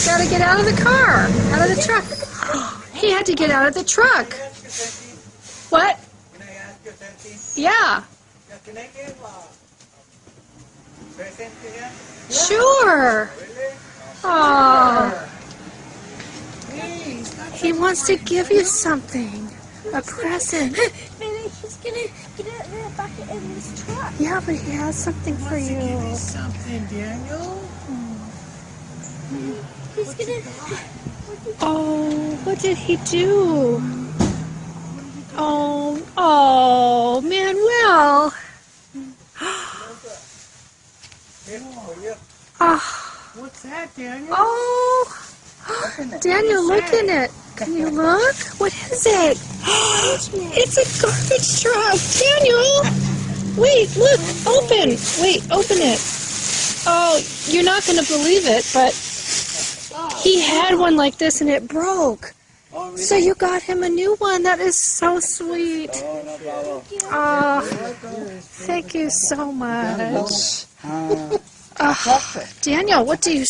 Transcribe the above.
he's got to get out of the car, out of the truck. He had to get out of the truck. What? Yeah. Sure. Oh. He wants to give you something. A present. He's gonna get it in the bucket in this truck. Yeah, but he has something for you. Give me something, Daniel. He's gonna. Oh, what did he do? Oh, Manuel. Oh, What's that, Daniel? oh. Daniel, look in it. Can you look? What is it? It's a garbage truck. Daniel! Wait, look. Open. Wait, open it. Oh, you're not going to believe it, but he had one like this and it broke. So you got him a new one. That is so sweet. Oh, thank you so much. Daniel, what do you